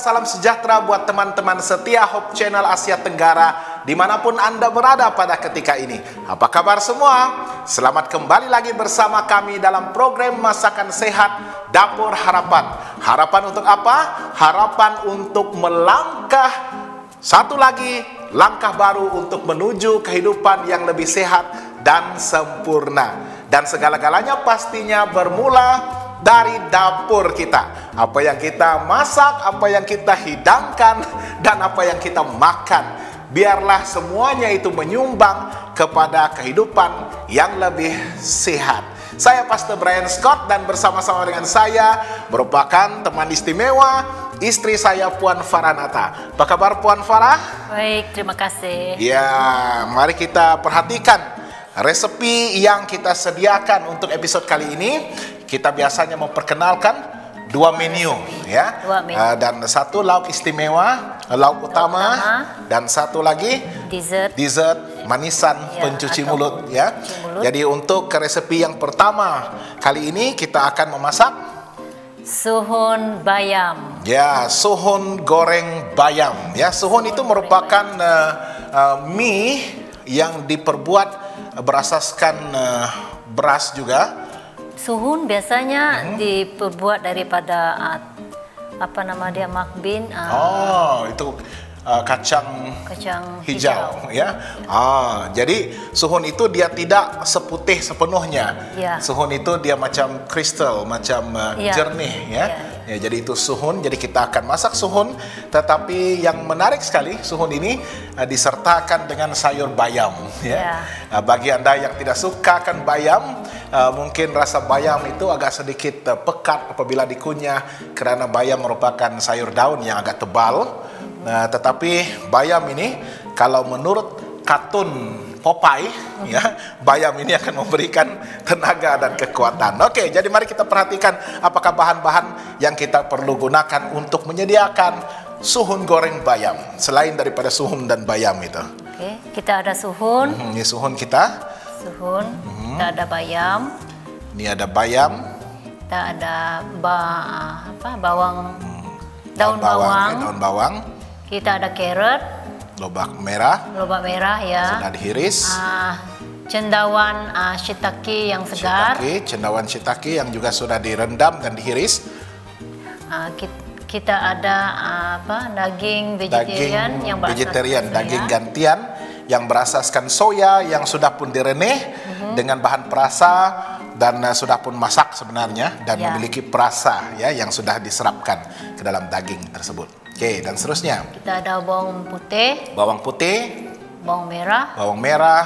salam sejahtera buat teman-teman setia Hope Channel Asia Tenggara dimanapun Anda berada pada ketika ini. Apa kabar semua? Selamat kembali lagi bersama kami dalam program Masakan Sehat Dapur Harapan. Harapan untuk apa? Harapan untuk melangkah satu lagi langkah baru untuk menuju kehidupan yang lebih sehat dan sempurna. Dan segala-galanya pastinya bermula dari dapur kita. Apa yang kita masak, apa yang kita hidangkan, dan apa yang kita makan. Biarlah semuanya itu menyumbang kepada kehidupan yang lebih sehat. Saya Pastor Brian Scott dan bersama-sama dengan saya merupakan teman istimewa istri saya Puan Faranata. Apa kabar Puan Farah? Baik, terima kasih. Ya, mari kita perhatikan resepi yang kita sediakan untuk episode kali ini. Kita biasanya memperkenalkan dua menu, ya. Dan satu lauk istimewa, lauk utama, dan satu lagi dessert manisan pencuci mulut, ya. Jadi untuk resepi yang pertama kali ini kita akan memasak suhun bayam. Ya, suhun goreng bayam. Ya, suhun itu merupakan mie yang diperbuat berasaskan beras juga. Suhun biasanya diperbuat daripada apa nama dia, makbin. Itu kacang hijau, ya. Jadi suhun itu dia tidak seputih sepenuhnya. Suhun itu dia macam kristal, macam jernih, ya. Jadi itu suhun. Jadi kita akan masak suhun, tetapi yang menarik sekali suhun ini disertakan dengan sayur bayam, ya. Bagi Anda yang tidak suka kan bayam, mungkin rasa bayam itu agak sedikit pekat apabila dikunyah karena bayam merupakan sayur daun yang agak tebal. Tetapi bayam ini kalau menurut kartun Popeye, ya, bayam ini akan memberikan tenaga dan kekuatan. Oke, jadi mari kita perhatikan apakah bahan-bahan yang kita perlu gunakan untuk menyediakan suhun goreng bayam selain daripada suhun dan bayam itu. Oke, kita ada suhun. Ini suhun kita. Suhun. Kita ada bayam. Ini ada bayam. Kita ada bawang, daun bawang. Daun bawang. Kita ada carrot. Lobak merah. Lobak merah, ya. Sudah dihiris. Cendawan shiitake yang segar. Cendawan shiitake yang juga sudah direndam dan dihiris. Kita ada daging vegetarian yang berasaskan daging gantian yang berasaskan soya yang sudah pun direnyah dengan bahan perasa dan sudah pun masak sebenarnya dan memiliki perasa, ya, yang sudah diserapkan ke dalam daging tersebut. Oke, dan seterusnya kita ada bawang putih, bawang merah.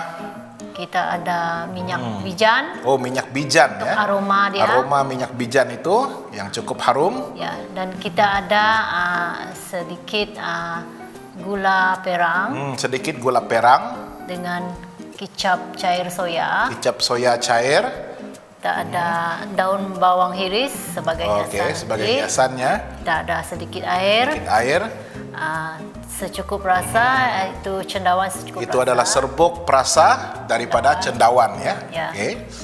Kita ada minyak bijan. Minyak bijan, untuk ya. Aroma dia. Aroma minyak bijan itu yang cukup harum. Ya, dan kita ada sedikit gula perang. Sedikit gula perang. Dengan kicap cair soya. Kicap soya cair. Kita ada daun bawang hiris sebagai hiasan. Sebagai hiasannya. Kita ada sedikit air. Secukup rasa, itu cendawan secukup itu rasa. adalah serbuk perasa daripada cendawan, ya.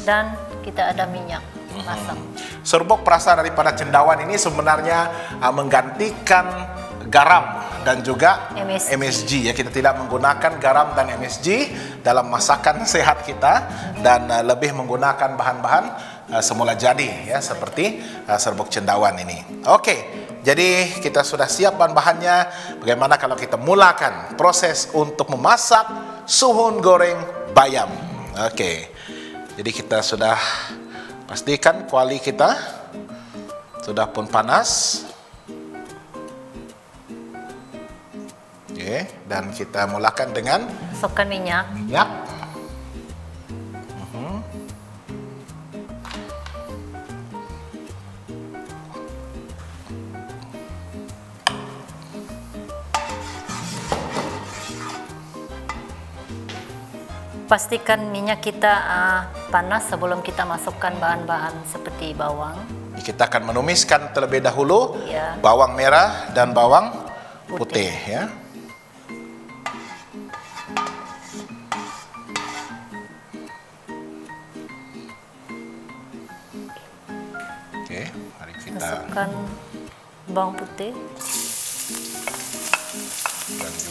Dan kita ada minyak masak. Serbuk perasa daripada cendawan ini sebenarnya menggantikan garam dan juga MSG, ya. Kita tidak menggunakan garam dan MSG dalam masakan sehat kita dan lebih menggunakan bahan-bahan semula jadi, ya, seperti serbuk cendawan ini. Oke. Jadi kita sudah siap bahan-bahannya. Bagaimana kalau kita mulakan proses untuk memasak suhun goreng bayam? Oke. Jadi kita sudah pastikan kuali kita sudah pun panas. Oke, dan kita mulakan dengan masukkan minyak. Pastikan minyak kita panas sebelum kita masukkan bahan-bahan seperti bawang. Kita akan menumiskan terlebih dahulu bawang merah dan bawang putih, ya. Oke, mari kita masukkan bawang putih.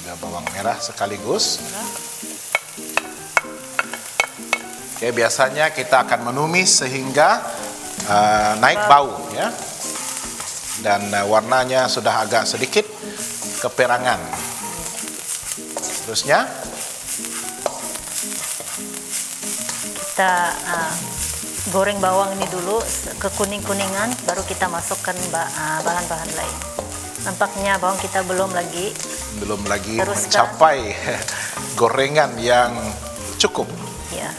juga bawang merah sekaligus. Oke, biasanya kita akan menumis sehingga naik bau ya. Dan warnanya sudah agak sedikit keperangan. Terusnya kita goreng bawang ini dulu ke kuning-kuningan, baru kita masukkan bahan-bahan lain. Nampaknya bawang kita belum lagi mencapai gorengan yang cukup. Ya.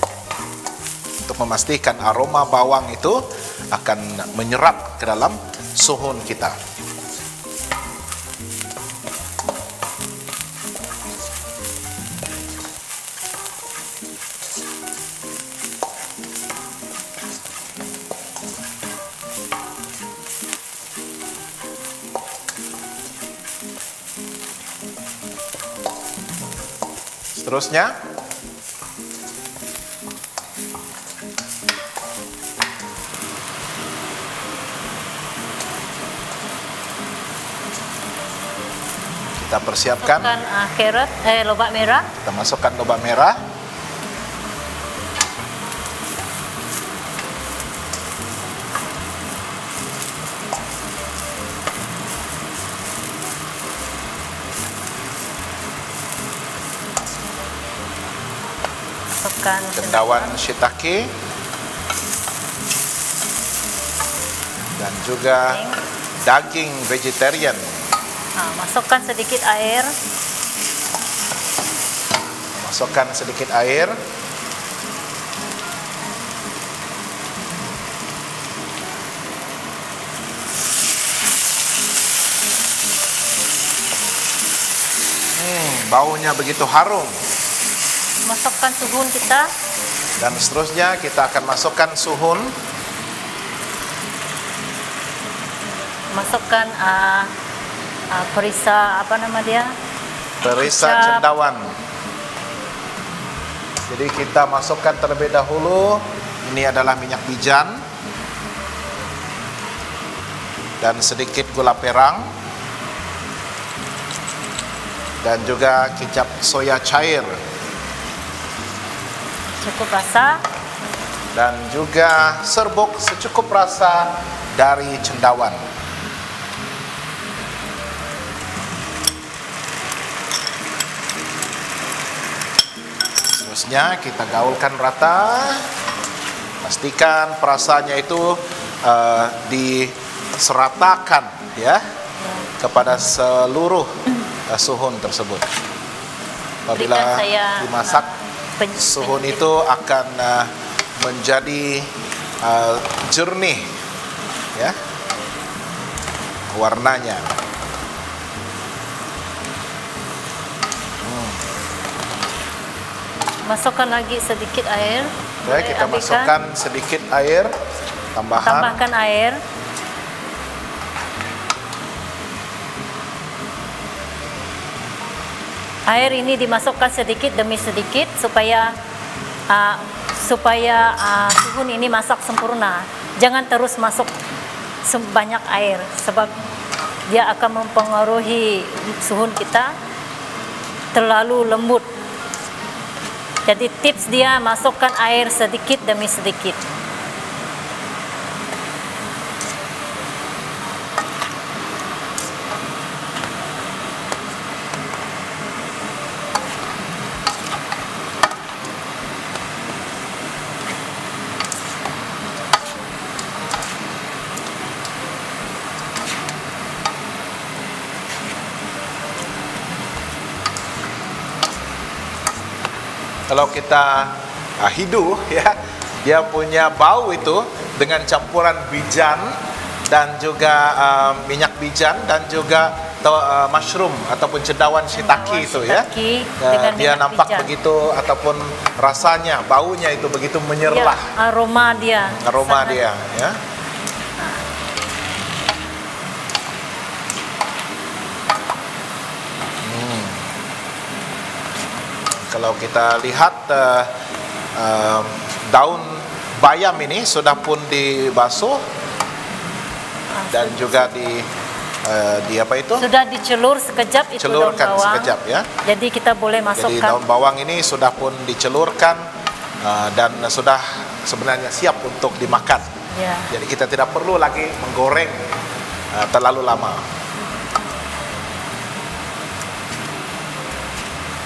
Untuk memastikan aroma bawang itu akan menyerap ke dalam suhun kita. Seterusnya kita persiapkan carrot, lobak merah. Kita masukkan lobak merah. Masukkan cendawan shiitake dan juga daging vegetarian. Masukkan sedikit air. Masukkan sedikit air. Baunya begitu harum. Masukkan suhun kita. Dan seterusnya kita akan masukkan suhun. Masukkan perisa, apa nama dia? Perisa cendawan. Jadi kita masukkan terlebih dahulu. Ini adalah minyak bijan dan sedikit gula perang dan juga kecap soya cair. Cukup rasa. Dan juga serbuk secukup rasa dari cendawan. Seterusnya kita gaulkan rata. Pastikan perasanya itu diseratakan ya kepada seluruh suhun tersebut. Apabila dimasak, suhun itu akan menjadi jernih ya warnanya. Masukkan lagi sedikit air. Oke, kita masukkan sedikit air tambahan. Tambahkan air. Air ini dimasukkan sedikit demi sedikit supaya suhun ini masak sempurna. Jangan terus masuk sebanyak air sebab dia akan mempengaruhi suhun kita terlalu lembut. Jadi tips dia masukkan air sedikit demi sedikit. Kalau kita hidu ya, dia punya bau itu dengan campuran bijan dan juga minyak bijan dan juga mushroom ataupun cendawan shiitake itu ya. Dia nampak bijan. Begitu ataupun rasanya, baunya itu begitu menyerlah. Ya, aroma dia. Ya. Kalau kita lihat daun bayam ini sudah pun dibasuh dan juga di apa itu? Sudah dicelur sekejap itu daun Celurkan bawang. sekejap ya. Jadi kita boleh masukkan. Jadi daun bawang ini sudah pun dicelurkan dan sudah sebenarnya siap untuk dimakan. Ya. Jadi kita tidak perlu lagi menggoreng terlalu lama.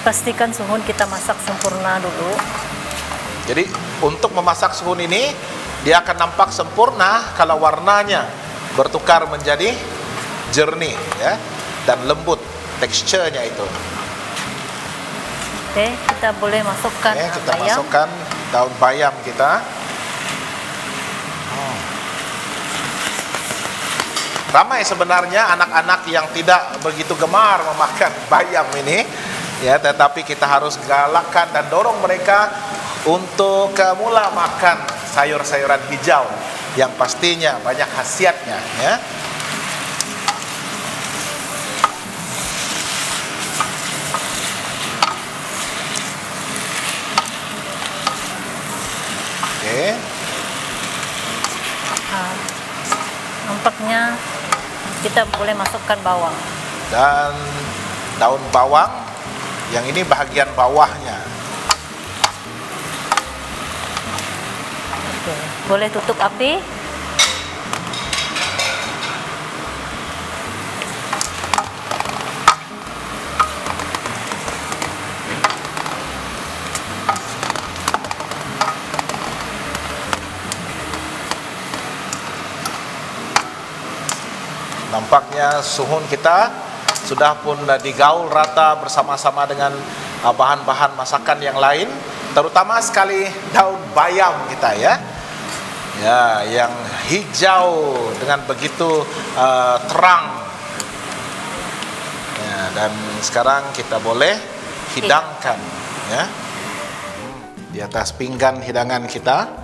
Pastikan suhun kita masak sempurna dulu. Jadi untuk memasak suhun ini dia akan nampak sempurna kalau warnanya bertukar menjadi jernih ya dan lembut teksturnya itu. Oke, kita boleh masukkan Kita bayam. masukkan daun bayam kita. Ramai sebenarnya anak-anak yang tidak begitu gemar memakan bayam ini ya, tetapi kita harus galakkan dan dorong mereka untuk mula makan sayur-sayuran hijau yang pastinya banyak khasiatnya ya. Oke. Nampaknya kita boleh masukkan bawang. Dan daun bawang yang ini bagian bawahnya. Oke, boleh tutup api. Nampaknya suhun kita sudah pun digaul rata bersama-sama dengan bahan-bahan masakan yang lain, terutama sekali daun bayam kita ya. Ya, yang hijau dengan begitu terang. Ya, dan sekarang kita boleh hidangkan ya. Di atas pinggan hidangan kita.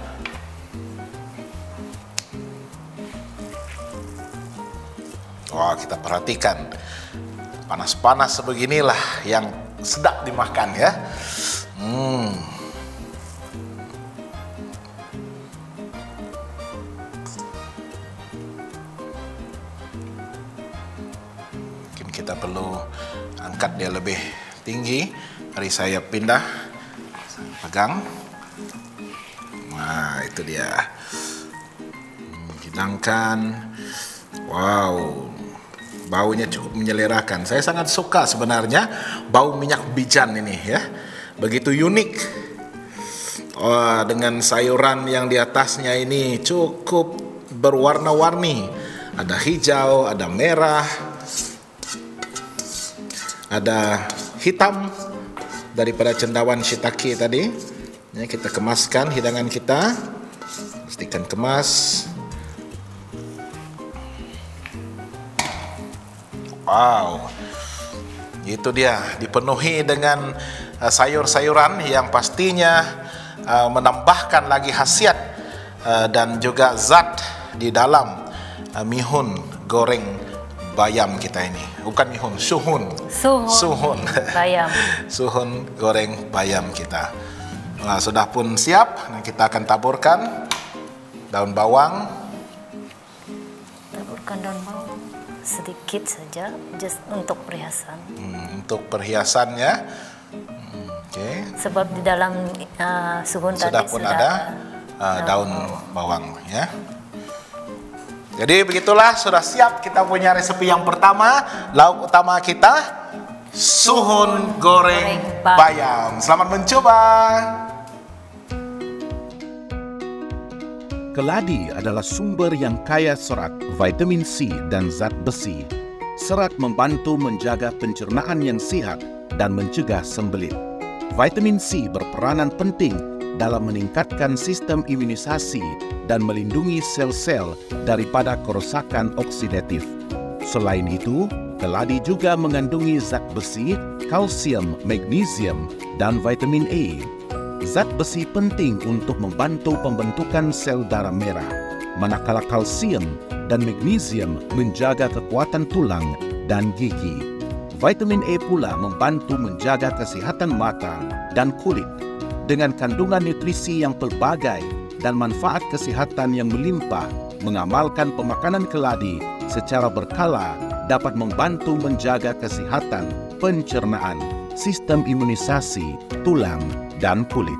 Wah, kita perhatikan panas-panas sebeginilah yang sedap dimakan ya. Mungkin kita perlu angkat dia lebih tinggi. Mari saya pindah, pegang. Nah, itu dia. Hidangkan. Wow, baunya cukup menyelerakan. Saya sangat suka sebenarnya bau minyak bijan ini ya. Begitu unik. Dengan sayuran yang di atasnya ini cukup berwarna-warni. Ada hijau, ada merah, ada hitam daripada cendawan shiitake tadi. Ya, kita kemaskan hidangan kita. Pastikan kemas. Wow, itu dia, dipenuhi dengan sayur-sayuran yang pastinya menambahkan lagi khasiat dan juga zat di dalam mihun goreng bayam kita ini. Bukan mihun, suhun Bayam. Suhun goreng bayam kita. Nah, sudah pun siap. Nah, kita akan taburkan daun bawang. Taburkan daun bawang sedikit saja, just untuk perhiasan. Untuk perhiasannya. Oke. Sebab di dalam suhun Sudah tadi pun sudah ada daun bawang ya. Jadi begitulah, sudah siap kita punya resep yang pertama. Lauk utama kita suhun goreng bayam. Selamat mencoba. Keladi adalah sumber yang kaya serat, vitamin C dan zat besi. Serat membantu menjaga pencernaan yang sihat dan mencegah sembelit. Vitamin C berperanan penting dalam meningkatkan sistem imunisasi dan melindungi sel-sel daripada kerosakan oksidatif. Selain itu, keladi juga mengandungi zat besi, kalsium, magnesium, dan vitamin A. Zat besi penting untuk membantu pembentukan sel darah merah, manakala kalsium dan magnesium menjaga kekuatan tulang dan gigi. Vitamin A pula membantu menjaga kesihatan mata dan kulit. Dengan kandungan nutrisi yang pelbagai dan manfaat kesihatan yang melimpah, mengamalkan pemakanan keladi secara berkala dapat membantu menjaga kesehatan pencernaan, sistem imunisasi, tulang, dan kulit.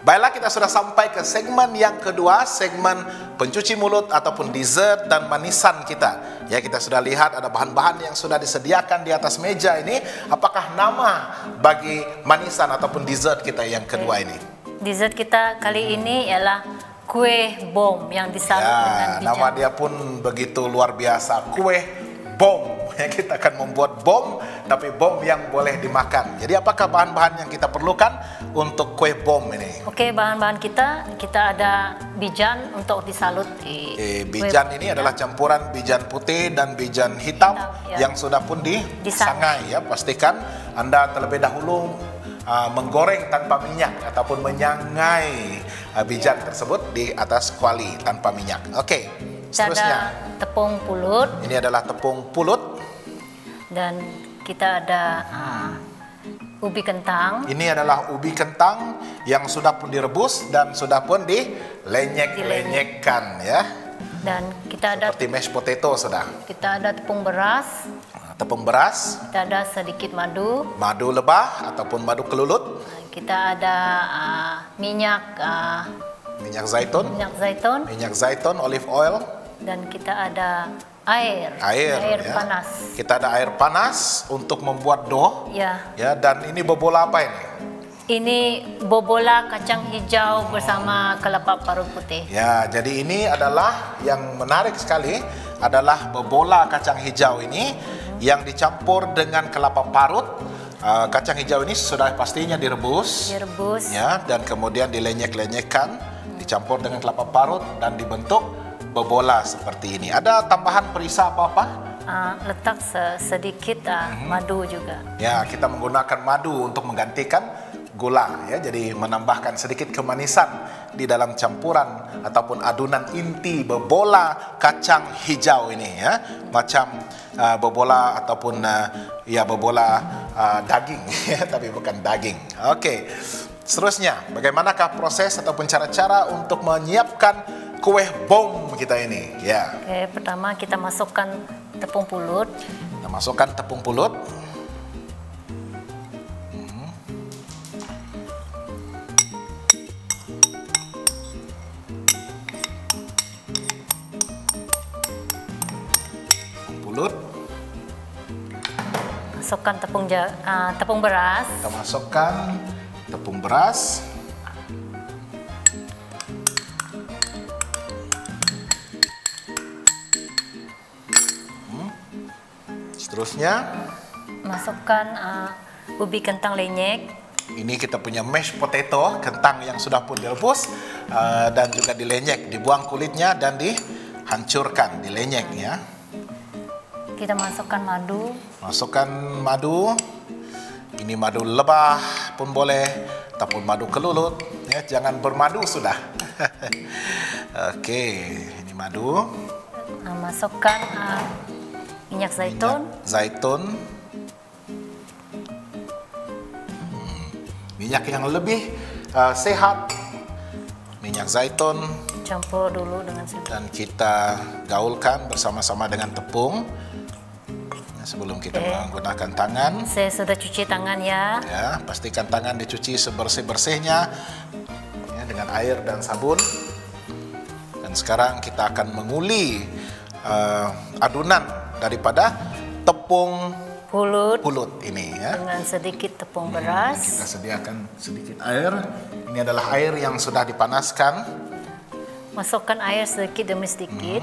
Baiklah, kita sudah sampai ke segmen yang kedua, segmen pencuci mulut ataupun dessert dan manisan kita. Ya, kita sudah lihat ada bahan-bahan yang sudah disediakan di atas meja ini. Apakah nama bagi manisan ataupun dessert kita yang kedua ini? Dessert kita kali ini ialah kue bom yang disalut dengan bijak. Nama dia pun begitu luar biasa, kue bom. Kita akan membuat bom, tapi bom yang boleh dimakan. Jadi apakah bahan-bahan yang kita perlukan untuk kue bom ini? Oke, bahan-bahan kita ada bijan untuk disalut. Bijan ini adalah campuran bijan putih dan bijan hitam yang sudah pun disangai. Ya, pastikan Anda terlebih dahulu menggoreng tanpa minyak ataupun menyangai bijan tersebut di atas kuali tanpa minyak. Oke, seterusnya ada tepung pulut. Ini adalah tepung pulut. Dan kita ada ubi kentang. Ini adalah ubi kentang yang sudah pun direbus dan sudah pun dilenyek-lenyekkan, ya. Dan kita ada seperti mashed potato sudah. Kita ada tepung beras. Tepung beras. Kita ada sedikit madu. Madu lebah ataupun madu kelulut. Kita ada minyak zaitun. Minyak zaitun, olive oil. Dan kita ada air ya. Panas. Kita ada air panas untuk membuat dough. Ya. Ya, dan ini bobola apa ini? Ini bobola kacang hijau bersama kelapa parut putih. Ya, jadi ini adalah yang menarik sekali adalah bobola kacang hijau ini yang dicampur dengan kelapa parut. Kacang hijau ini sudah pastinya direbus. Ya, dan kemudian dilenyek-lenyekkan, dicampur dengan kelapa parut dan dibentuk bobola seperti ini. Ada tambahan perisa apa-apa? Letak sedikit madu juga. Ya, kita menggunakan madu untuk menggantikan gula, ya. Jadi menambahkan sedikit kemanisan di dalam campuran ataupun adunan inti bobola kacang hijau ini, ya. Macam bobola ataupun bobola daging, ya, tapi bukan daging. Oke. Seterusnya, bagaimanakah proses ataupun cara-cara untuk menyiapkan kue bom kita ini? Ya. Oke, pertama kita masukkan tepung pulut. Kita masukkan tepung pulut. Pulut. Masukkan tepung beras. Kita masukkan tepung beras. Seterusnya masukkan ubi kentang lenyek. Ini kita punya mashed potato, kentang yang sudah pun direbus dan juga dilenyek, dibuang kulitnya dan dihancurkan, dilenyek, ya. Kita masukkan madu. Masukkan madu. Ini madu lebah pun boleh, ataupun madu kelulut, ya, jangan bermadu sudah. Oke, ini madu. Masukkan minyak zaitun. Minyak yang lebih sehat. Minyak zaitun. Campur dulu dengan sedikit. Dan kita gaulkan bersama-sama dengan tepung. Sebelum kita menggunakan tangan. Saya sudah cuci tangan, ya. Ya, pastikan tangan dicuci sebersih-bersihnya, ya, dengan air dan sabun. Dan sekarang kita akan menguli adunan daripada tepung pulut ini, ya. Dengan sedikit tepung beras. Kita sediakan sedikit air. Ini adalah air yang sudah dipanaskan. Masukkan air sedikit demi sedikit.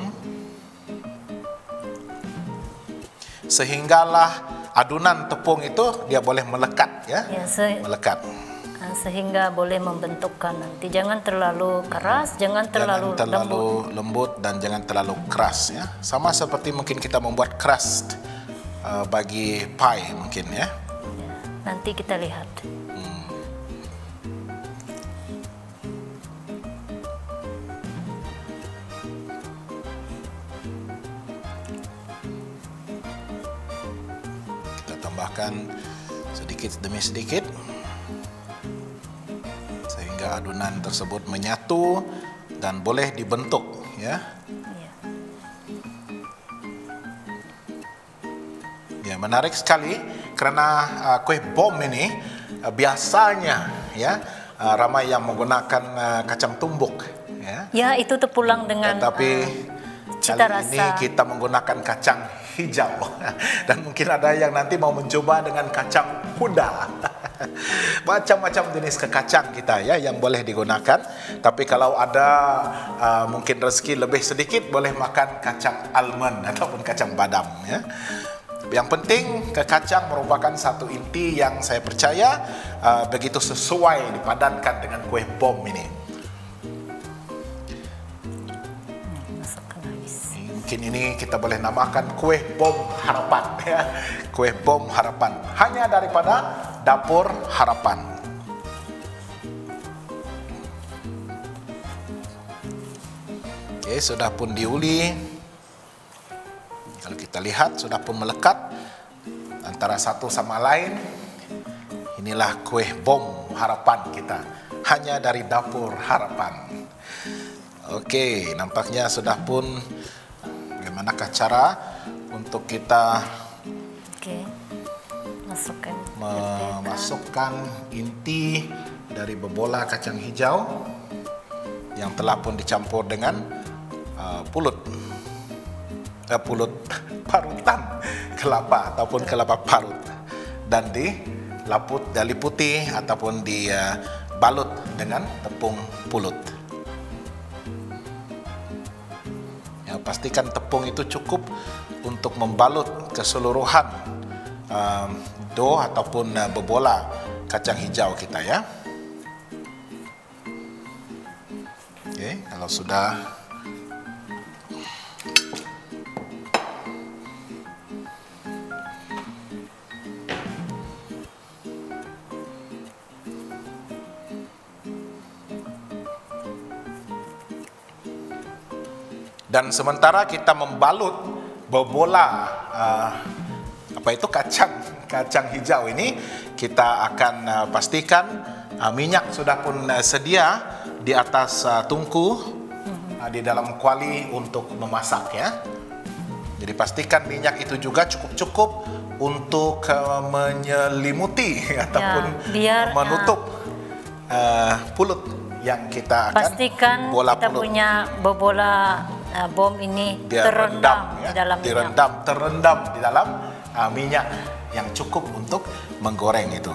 Sehinggalah adunan tepung itu dia boleh melekat, ya, melekat. Sehingga boleh membentukkan nanti. Jangan terlalu keras, jangan terlalu lembut dan jangan terlalu keras, ya. Sama seperti mungkin kita membuat crust bagi pie mungkin, ya. Nanti kita lihat. Tambahkan sedikit demi sedikit sehingga adonan tersebut menyatu dan boleh dibentuk, ya. Ya, menarik sekali karena kue bom ini biasanya ya ramai yang menggunakan kacang tumbuk, ya. Ya, itu terpulang dengan tapi cita kali rasa. ini kita menggunakan kacang hijau dan mungkin ada yang nanti mau mencoba dengan kacang muda. Macam-macam jenis kacang kita ya yang boleh digunakan. Tapi kalau ada mungkin rezeki lebih sedikit, boleh makan kacang almond ataupun kacang badam, ya. Yang penting kacang merupakan satu inti yang saya percaya begitu sesuai dipadankan dengan kue bom ini. Mungkin ini kita boleh namakan kue bom harapan, ya. Kue bom harapan hanya daripada Dapur Harapan. Oke, sudah pun diuli. Kalau kita lihat sudah pun melekat antara satu sama lain. Inilah kue bom harapan kita, hanya dari Dapur Harapan. Oke, nampaknya sudah pun. Bagaimanakah cara untuk kita memasukkan inti dari bobola kacang hijau yang telah pun dicampur dengan parutan kelapa ataupun kelapa parut dan diliputi ataupun dibalut dengan tepung pulut. Ya, pastikan tepung itu cukup untuk membalut keseluruhan dough ataupun bobola kacang hijau kita, ya. Oke, kalau sudah dan sementara kita membalut bobola kacang hijau ini, kita akan pastikan minyak sudah pun sedia di atas tungku di dalam kuali untuk memasak, ya. Jadi pastikan minyak itu juga cukup untuk menyelimuti ataupun menutup pulut yang kita akan pastikan kita punya bobola bom ini terendam di dalam minyak yang cukup untuk menggoreng itu.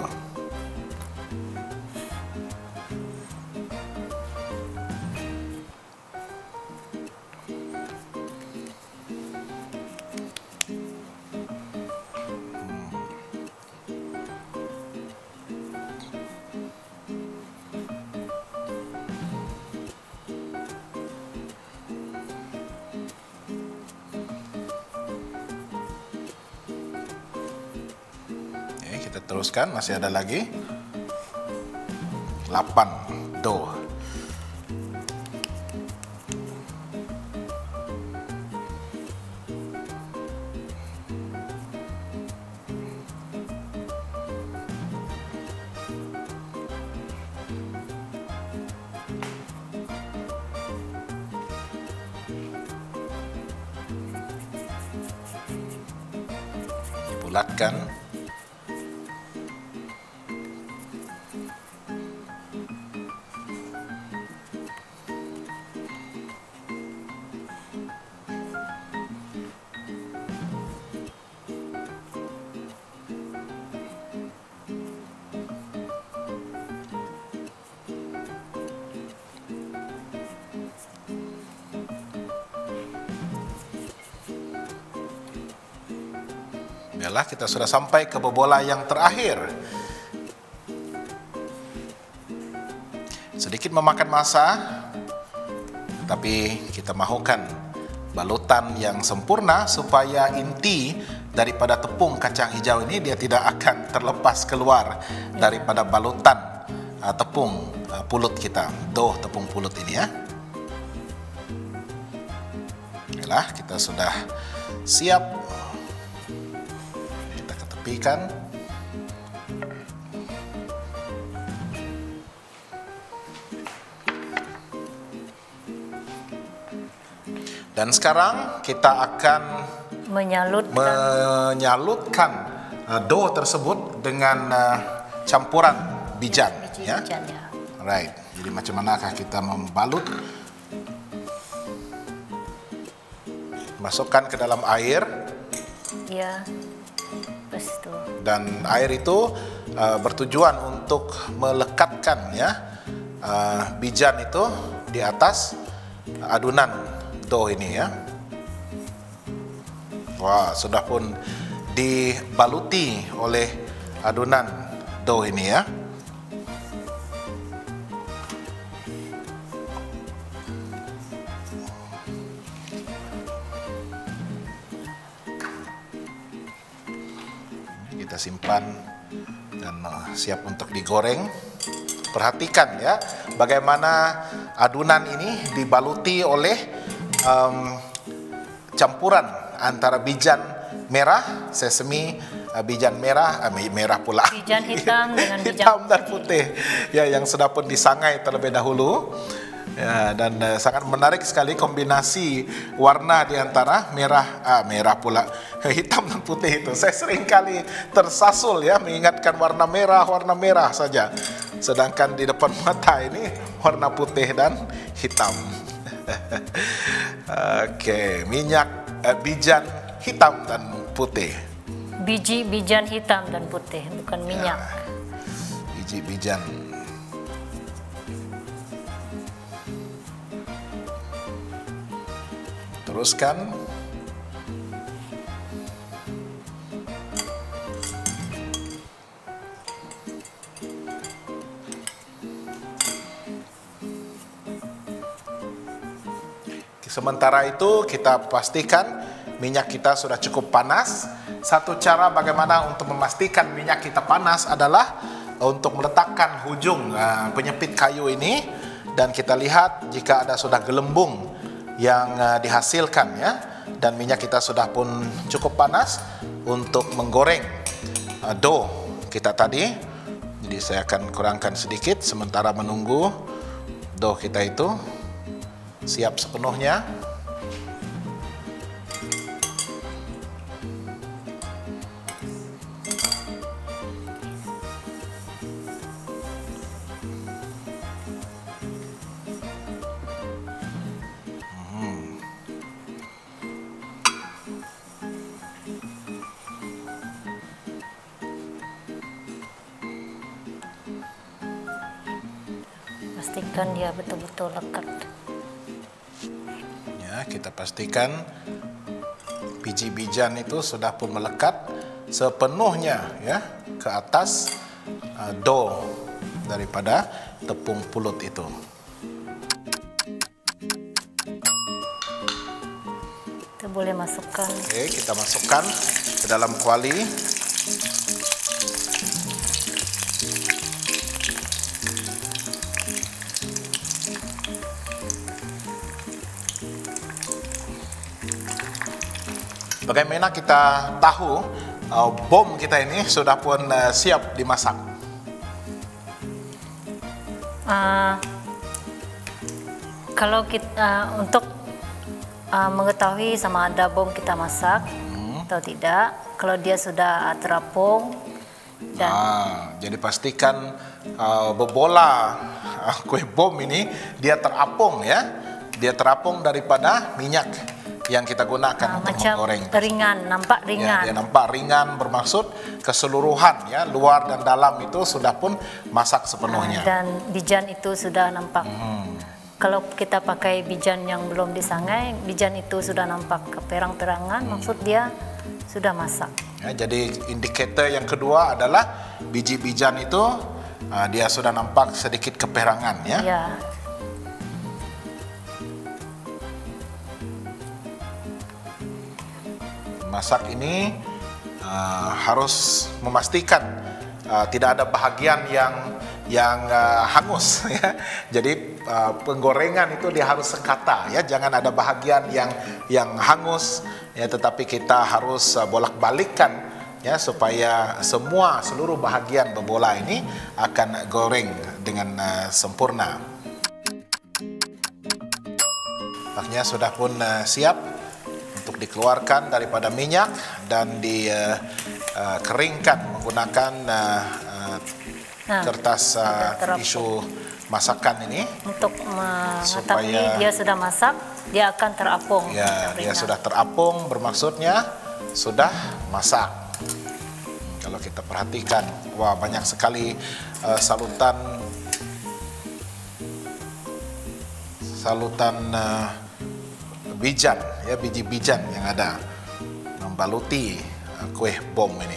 Kita teruskan, masih ada lagi 8 dough. Dibulatkan. Yalah, kita sudah sampai ke bobola yang terakhir. Sedikit memakan masa, tapi kita mahukan balutan yang sempurna supaya inti daripada tepung kacang hijau ini dia tidak akan terlepas keluar daripada balutan tepung pulut kita, dough tepung pulut ini, ya. Yalah, kita sudah siap. Dan sekarang kita akan menyalutkan dough tersebut dengan campuran bijan. Ya. Right. Jadi macam manakah kita membalut? Masukkan ke dalam air. Ya. Betul. Dan air itu bertujuan untuk melekatkan ya bijan itu di atas adunan dough ini ya. Wah, sudah pun dibaluti oleh adunan dough ini ya. Kita simpan dan siap untuk digoreng. Perhatikan ya, bagaimana adunan ini dibaluti oleh campuran antara bijan merah, sesame, bijan merah, merah pula. Bijan hitam dengan bijan hitam dan putih. Ya, yang sudah pun disangai terlebih dahulu. Ya, dan sangat menarik sekali kombinasi warna di antara merah pula, hitam dan putih itu. Saya sering kali tersasul ya mengingatkan warna merah saja. Sedangkan di depan mata ini warna putih dan hitam. Oke, minyak bijan hitam dan putih. Biji bijan hitam dan putih, bukan minyak. Ya, biji bijan. Teruskan. Sementara itu kita pastikan minyak kita sudah cukup panas. Satu cara bagaimana untuk memastikan minyak kita panas adalah untuk meletakkan hujung penyepit kayu ini, dan kita lihat jika ada sudah gelembung yang dihasilkan ya, dan minyak kita sudah pun cukup panas untuk menggoreng dough kita tadi. Jadi saya akan kurangkan sedikit sementara menunggu dough kita itu siap sepenuhnya. Pastikan dia betul-betul lekat. Ya, kita pastikan biji bijan itu sudah pun melekat sepenuhnya ya ke atas dough daripada tepung pulut itu. Kita boleh masukkan. Oke, kita masukkan ke dalam kuali. Bagaimana kita tahu bom kita ini sudah pun siap dimasak? Kalau kita untuk mengetahui sama ada bom kita masak atau tidak, kalau dia sudah terapung dan jadi pastikan bola kue bom ini dia terapung ya, dia terapung daripada minyak yang kita gunakan untuk menggoreng. Ringan, nampak ringan. Ya, dia nampak ringan bermaksud keseluruhan ya, luar dan dalam itu sudah pun masak sepenuhnya. Dan bijan itu sudah nampak. Kalau kita pakai bijan yang belum disangai, bijan itu sudah nampak keperang-perangan, maksud dia sudah masak. Ya, jadi indikator yang kedua adalah biji bijan itu dia sudah nampak sedikit keperangan ya. Ya. Masak ini harus memastikan tidak ada bahagian yang hangus ya. Jadi penggorengan itu dia harus sekata ya, jangan ada bahagian yang hangus ya, tetapi kita harus bolak-balikkan ya supaya seluruh bahagian bola ini akan goreng dengan sempurna. Nampaknya sudah pun siap untuk dikeluarkan daripada minyak dan dikeringkan menggunakan kertas tisu masakan ini. Untuk mengetahui dia sudah masak, dia akan terapung. Ya, dia sudah terapung, bermaksudnya sudah masak. Kalau kita perhatikan, wah banyak sekali salutan bijan, ya, biji bijan yang ada membaluti kue bom ini.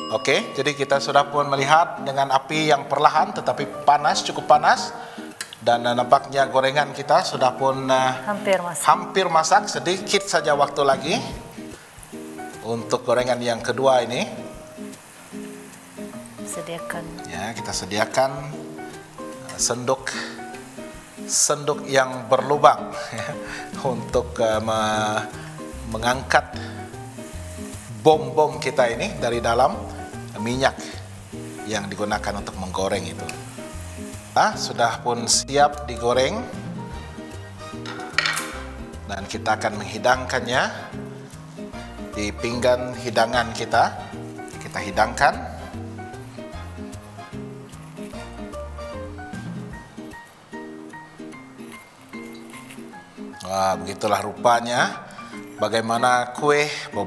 Oke, jadi kita sudah pun melihat dengan api yang perlahan tetapi panas, cukup panas. Dan nampaknya gorengan kita sudah pun hampir masak, sedikit saja waktu lagi untuk gorengan yang kedua ini. Sediakan. Ya, kita sediakan sendok yang berlubang untuk mengangkat bom-bom kita ini dari dalam minyak yang digunakan untuk menggoreng itu. Sudah pun siap digoreng dan kita akan menghidangkannya di pinggan hidangan kita. Kita hidangkan. Wah, begitulah rupanya bagaimana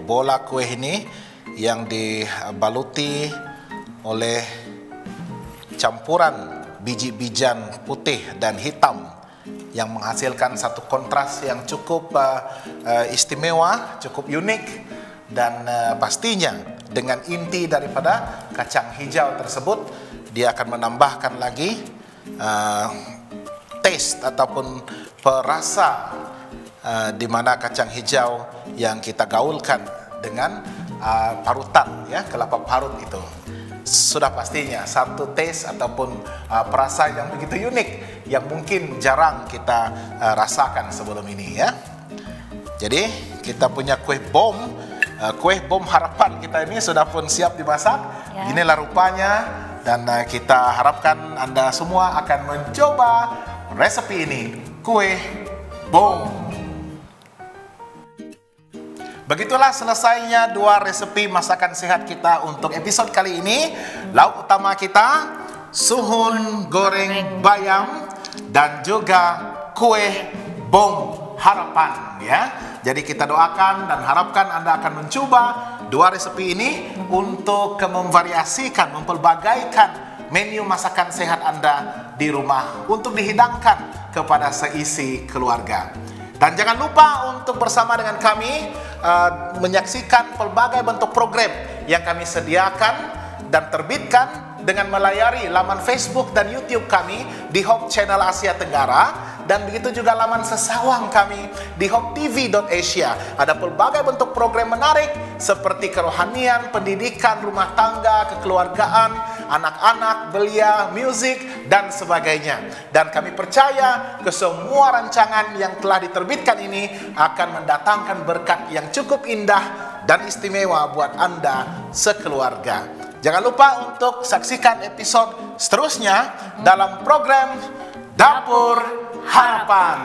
bola kue ini yang dibaluti oleh campuran biji-bijan putih dan hitam yang menghasilkan satu kontras yang cukup istimewa, cukup unik, dan pastinya dengan inti daripada kacang hijau tersebut dia akan menambahkan lagi taste ataupun perasa di mana kacang hijau yang kita gaulkan dengan parutan, ya, kelapa parut itu. Sudah pastinya satu taste ataupun perasa yang begitu unik yang mungkin jarang kita rasakan sebelum ini, ya. Jadi kita punya kue bom harapan kita ini sudah pun siap dimasak. Ya. Inilah rupanya, dan kita harapkan Anda semua akan mencoba resepi ini, kue bom. Begitulah selesainya 2 resepi masakan sehat kita untuk episode kali ini. Lauk utama kita, suhun goreng bayam dan juga kue bom harapan, ya. Jadi kita doakan dan harapkan Anda akan mencoba 2 resepi ini untuk memvariasikan, mempelbagaikan menu masakan sehat Anda di rumah untuk dihidangkan kepada seisi keluarga. Dan jangan lupa untuk bersama dengan kami menyaksikan pelbagai bentuk program yang kami sediakan dan terbitkan dengan melayari laman Facebook dan YouTube kami di Hope Channel Asia Tenggara, dan begitu juga laman sesawang kami di hopetv.asia. Ada pelbagai bentuk program menarik seperti kerohanian, pendidikan, rumah tangga, kekeluargaan, anak-anak, belia, musik, dan sebagainya. Dan kami percaya ke semua rancangan yang telah diterbitkan ini akan mendatangkan berkat yang cukup indah dan istimewa buat Anda sekeluarga. Jangan lupa untuk saksikan episode seterusnya dalam program Dapur Harapan.